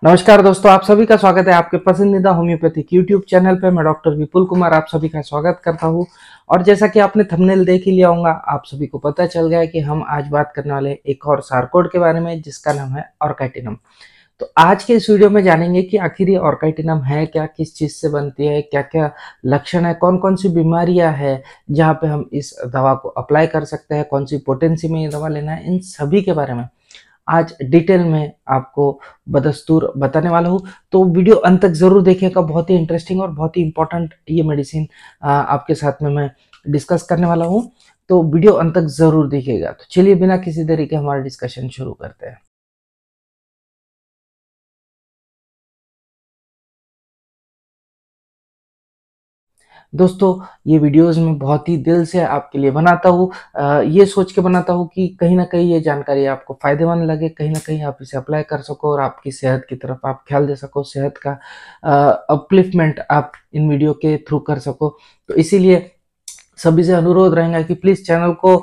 नमस्कार दोस्तों, आप सभी का स्वागत है आपके पसंदीदा होम्योपैथिक यूट्यूब चैनल पे। मैं डॉक्टर विपुल कुमार आप सभी का स्वागत करता हूँ। और जैसा कि आपने थंबनेल देख ही लिया होगा, आप सभी को पता चल गया है कि हम आज बात करने वाले एक और सारकोड के बारे में, जिसका नाम है ऑर्काइटिनम। तो आज के इस वीडियो में जानेंगे कि आखिर ये ऑर्काइटिनम है क्या, किस चीज से बनती है, क्या क्या लक्षण है, कौन कौन सी बीमारियां है जहाँ पे हम इस दवा को अप्लाई कर सकते हैं, कौन सी पोटेंसी में ये दवा लेना है, इन सभी के बारे में आज डिटेल में आपको बदस्तूर बताने वाला हूँ। तो वीडियो अंत तक जरूर देखिएगा, बहुत ही इंटरेस्टिंग और बहुत ही इंपॉर्टेंट ये मेडिसिन आपके साथ में मैं डिस्कस करने वाला हूँ। तो वीडियो अंत तक जरूर देखिएगा। तो चलिए बिना किसी देरी के हमारा डिस्कशन शुरू करते हैं। दोस्तों, ये वीडियोस मैं बहुत ही दिल से आपके लिए बनाता हूँ, ये सोच के बनाता हूँ कि कहीं ना कहीं ये जानकारी आपको फायदेमंद लगे, कहीं ना कहीं आप इसे अप्लाई कर सको और आपकी सेहत की तरफ आप ख्याल दे सको, सेहत का अपलिफ्टमेंट आप इन वीडियो के थ्रू कर सको। तो इसीलिए सभी से अनुरोध रहेगा कि प्लीज़ चैनल को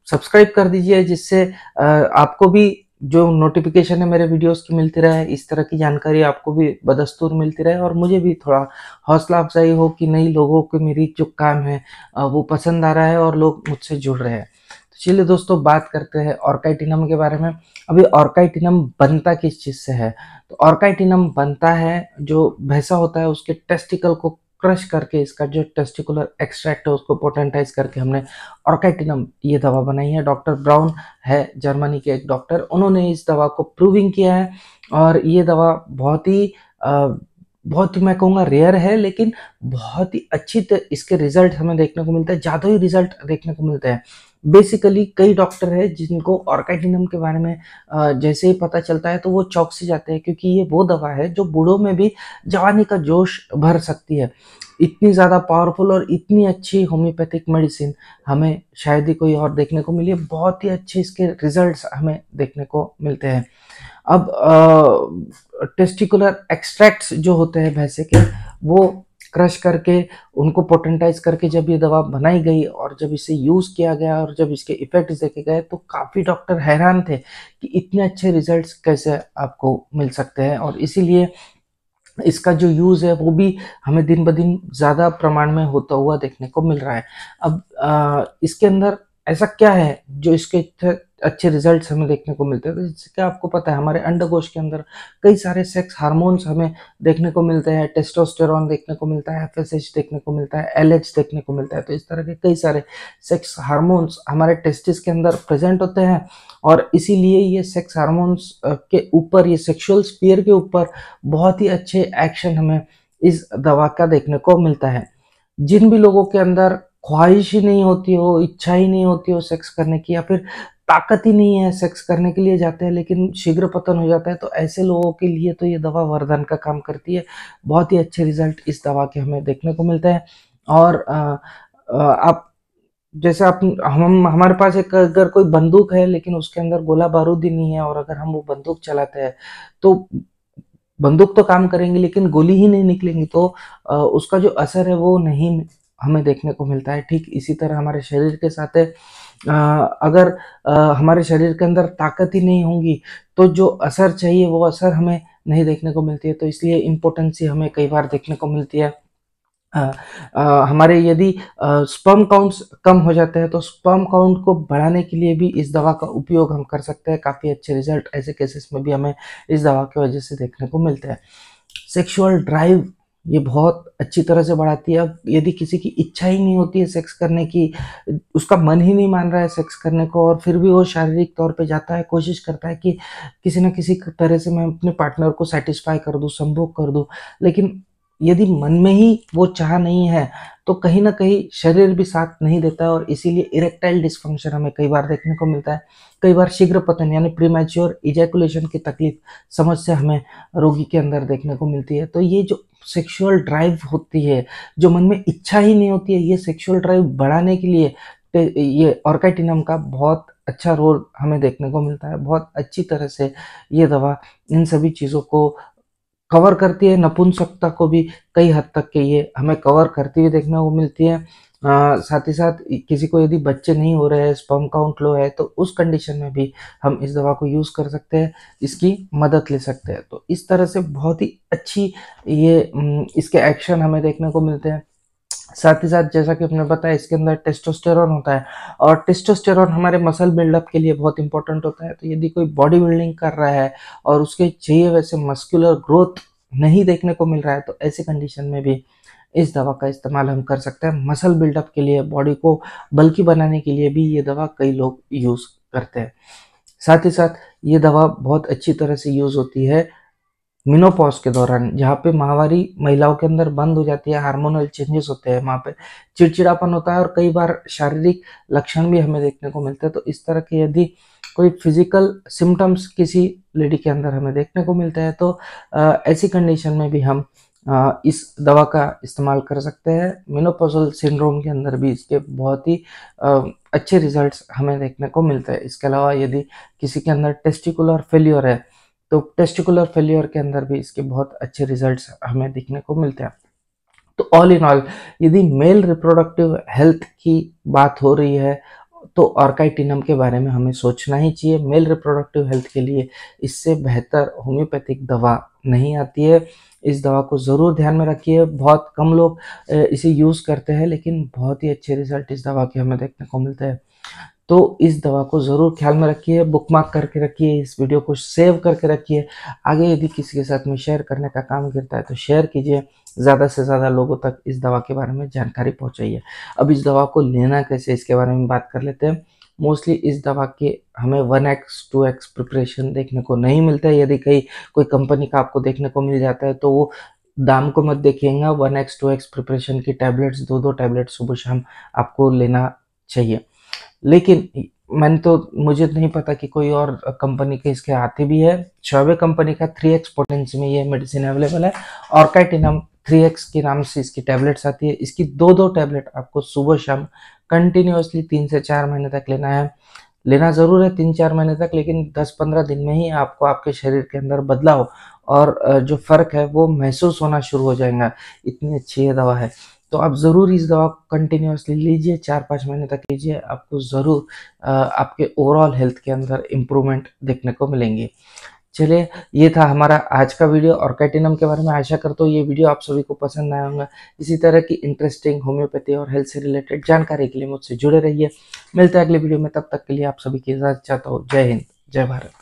सब्सक्राइब कर दीजिए, जिससे आपको भी जो नोटिफिकेशन है मेरे वीडियोस की मिलती रहे, इस तरह की जानकारी आपको भी बदस्तूर मिलती रहे और मुझे भी थोड़ा हौसला अफजाई हो कि नई लोगों को मेरी जो काम है वो पसंद आ रहा है और लोग मुझसे जुड़ रहे हैं। तो चलिए दोस्तों, बात करते हैं ऑर्काइटिनम के बारे में। अभी ऑर्काइटिनम बनता किस चीज़ से है? तो ऑर्काइटिनम बनता है, जो भैंसा होता है उसके टेस्टिकल को क्रश करके, इसका जो टेस्टिकुलर एक्सट्रैक्ट है उसको पोटेंटाइज करके हमने ऑर्काइटिनम ये दवा बनाई है। डॉक्टर ब्राउन है जर्मनी के एक डॉक्टर, उन्होंने इस दवा को प्रूविंग किया है और ये दवा बहुत ही मैं कहूँगा रेयर है, लेकिन बहुत ही इसके रिजल्ट हमें देखने को मिलता है, ज़्यादा ही रिजल्ट देखने को मिलते हैं। बेसिकली कई डॉक्टर है जिनको ऑर्काइटिनम के बारे में जैसे ही पता चलता है तो वो चौंक से जाते हैं, क्योंकि ये वो दवा है जो बूढ़ों में भी जवानी का जोश भर सकती है। इतनी ज़्यादा पावरफुल और इतनी अच्छी होम्योपैथिक मेडिसिन हमें शायद ही कोई और देखने को मिली है। बहुत ही अच्छे इसके रिजल्ट्स हमें देखने को मिलते हैं। अब टेस्टिकुलर एक्सट्रैक्ट्स जो होते हैं भैंसे के, वो क्रश करके उनको पोटेंटाइज करके जब ये दवा बनाई गई और जब इसे यूज़ किया गया और जब इसके इफेक्ट्स देखे गए तो काफ़ी डॉक्टर हैरान थे कि इतने अच्छे रिजल्ट्स कैसे आपको मिल सकते हैं। और इसीलिए इसका जो यूज़ है वो भी हमें दिन ब दिन ज़्यादा प्रमाण में होता हुआ देखने को मिल रहा है। अब इसके अंदर ऐसा क्या है जो इसके इतने अच्छे रिजल्ट्स हमें देखने को मिलते हैं? तो जैसे कि आपको पता है, हमारे अंडकोश के अंदर कई सारे सेक्स हार्मोन्स हमें देखने को मिलते हैं। टेस्टोस्टेरोन देखने को मिलता है, एफएसएच देखने को मिलता है, एलएच देखने को मिलता है। तो इस तरह के कई सारे सेक्स हार्मोन्स हमारे टेस्टिस के अंदर प्रेजेंट होते हैं और इसीलिए ये सेक्स हार्मोन्स के ऊपर, ये सेक्सुअल स्फीयर के ऊपर बहुत ही अच्छे एक्शन हमें इस दवा का देखने को मिलता है। जिन भी लोगों के अंदर ख्वाहिश ही नहीं होती हो, इच्छा ही नहीं होती हो सेक्स करने की, या फिर ताकत ही नहीं है, सेक्स करने के लिए जाते हैं लेकिन शीघ्र पतन हो जाता है, तो ऐसे लोगों के लिए तो ये दवा वरदान का काम करती है। बहुत ही अच्छे रिजल्ट इस दवा के हमें देखने को मिलते हैं। और आप जैसे आप हम हमारे पास एक अगर कोई बंदूक है लेकिन उसके अंदर गोला बारूद ही नहीं है, और अगर हम वो बंदूक चलाते हैं तो बंदूक तो काम करेंगी लेकिन गोली ही नहीं निकलेंगी, तो उसका जो असर है वो नहीं हमें देखने को मिलता है। ठीक इसी तरह हमारे शरीर के साथ है। अगर हमारे शरीर के अंदर ताकत ही नहीं होगी तो जो असर चाहिए वो असर हमें नहीं देखने को मिलती है। तो इसलिए इम्पोर्टेंसी हमें कई बार देखने को मिलती है। अ, हमारे यदि स्पर्म काउंट्स कम हो जाते हैं तो स्पर्म काउंट को बढ़ाने के लिए भी इस दवा का उपयोग हम कर सकते हैं। काफ़ी अच्छे रिजल्ट ऐसे केसेस में भी हमें इस दवा की वजह से देखने को मिलते हैं। सेक्सुअल ड्राइव ये बहुत अच्छी तरह से बढ़ाती है। अब यदि किसी की इच्छा ही नहीं होती है सेक्स करने की, उसका मन ही नहीं मान रहा है सेक्स करने को, और फिर भी वो शारीरिक तौर पे जाता है, कोशिश करता है कि किसी न किसी तरह से मैं अपने पार्टनर को सेटिस्फाई कर दूँ, संभोग कर दूँ, लेकिन यदि मन में ही वो चाह नहीं है तो कहीं न कहीं शरीर भी साथ नहीं देता है, और इसीलिए इरेक्टाइल डिस्फंक्शन हमें कई बार देखने को मिलता है। कई बार शीघ्र पतन यानी प्रीमैच्योर इजैकुलेशन की तकलीफ, समस्या हमें रोगी के अंदर देखने को मिलती है। तो ये जो सेक्सुअल ड्राइव होती है, जो मन में इच्छा ही नहीं होती है, ये सेक्सुअल ड्राइव बढ़ाने के लिए ये ऑर्काइटिनम का बहुत अच्छा रोल हमें देखने को मिलता है। बहुत अच्छी तरह से ये दवा इन सभी चीज़ों को कवर करती है। नपुंसकता को भी कई हद तक के ये हमें कवर करती हुई देखने को मिलती है। साथ ही साथ किसी को यदि बच्चे नहीं हो रहे हैं, स्पर्म काउंट लो है, तो उस कंडीशन में भी हम इस दवा को यूज़ कर सकते हैं, इसकी मदद ले सकते हैं। तो इस तरह से बहुत ही अच्छी ये इसके एक्शन हमें देखने को मिलते हैं। साथ ही साथ जैसा कि आपने बताया, इसके अंदर टेस्टोस्टेरोन होता है और टेस्टोस्टेरोन हमारे मसल बिल्डअप के लिए बहुत इंपॉर्टेंट होता है। तो यदि कोई बॉडी बिल्डिंग कर रहा है और उसके चाहिए वैसे मस्कुलर ग्रोथ नहीं देखने को मिल रहा है, तो ऐसी कंडीशन में भी इस दवा का इस्तेमाल हम कर सकते हैं। मसल बिल्डअप के लिए, बॉडी को बल्की बनाने के लिए भी ये दवा कई लोग यूज़ करते हैं। साथ ही साथ ये दवा बहुत अच्छी तरह से यूज़ होती है मेनोपॉज के दौरान, जहाँ पे माहवारी महिलाओं के अंदर बंद हो जाती है, हार्मोनल चेंजेस होते हैं, वहाँ पे चिड़चिड़ापन होता है और कई बार शारीरिक लक्षण भी हमें देखने को मिलते हैं। तो इस तरह के यदि कोई फिजिकल सिम्टम्स किसी लेडी के अंदर हमें देखने को मिलता है, तो ऐसी कंडीशन में भी हम इस दवा का इस्तेमाल कर सकते हैं। मेनोपॉजल सिंड्रोम के अंदर भी इसके बहुत ही अच्छे रिजल्ट्स हमें देखने को मिलते हैं। इसके अलावा यदि किसी के अंदर टेस्टिकुलर फेल्योर है, तो टेस्टिकुलर फेल्योर के अंदर भी इसके बहुत अच्छे रिजल्ट्स हमें देखने को मिलते हैं। तो ऑल इन ऑल, यदि मेल रिप्रोडक्टिव हेल्थ की बात हो रही है, तो ऑर्काइटिनम के बारे में हमें सोचना ही चाहिए। मेल रिप्रोडक्टिव हेल्थ के लिए इससे बेहतर होम्योपैथिक दवा नहीं आती है। इस दवा को ज़रूर ध्यान में रखिए। बहुत कम लोग इसे यूज़ करते हैं, लेकिन बहुत ही अच्छे रिजल्ट इस दवा के हमें देखने को मिलते हैं। तो इस दवा को ज़रूर ख्याल में रखिए, बुकमार्क करके रखिए, इस वीडियो को सेव करके रखिए। आगे यदि किसी के साथ में शेयर करने का काम करता है तो शेयर कीजिए, ज़्यादा से ज़्यादा लोगों तक इस दवा के बारे में जानकारी पहुंचाइए। अब इस दवा को लेना कैसे, इसके बारे में बात कर लेते हैं। मोस्टली इस दवा के हमें 1x 2x प्रिपरेशन देखने को नहीं मिलता है। यदि कोई कंपनी का आपको देखने को मिल जाता है, तो वो दाम को मत देखिएगा। 1x 2x प्रिपरेशन की टैबलेट्स, 2-2 टैबलेट सुबह शाम आपको लेना चाहिए। लेकिन मुझे नहीं पता कि कोई और कंपनी के इसके आते भी है। शॉवे कंपनी का 3x पोटेंसी में ये मेडिसिन अवेलेबल है। ऑर्काइटिनम 3x के नाम से इसकी टैबलेट्स आती है। इसकी 2-2 टैबलेट आपको सुबह शाम कंटिन्यूअसली 3 से 4 महीने तक लेना है। लेना ज़रूर है 3-4 महीने तक, लेकिन 10-15 दिन में ही आपको आपके शरीर के अंदर बदलाव और जो फ़र्क है वो महसूस होना शुरू हो जाएगा। इतनी अच्छी ये दवा है। तो आप ज़रूर इस दवा को कंटिन्यूअसली लीजिए, 4-5 महीने तक लीजिए। आपको ज़रूर आपके ओवरऑल हेल्थ के अंदर इम्प्रूवमेंट देखने को मिलेंगे। चलिए, ये था हमारा आज का वीडियो ऑर्काइटिनम के बारे में। आशा करता हूँ ये वीडियो आप सभी को पसंद आया होगा। इसी तरह की इंटरेस्टिंग होम्योपैथी और हेल्थ से रिलेटेड जानकारी के लिए मुझसे जुड़े रहिए। मिलते हैं अगले वीडियो में, तब तक के लिए आप सभी की इजाज़त चाहता हूँ। जय हिंद, जय भारत।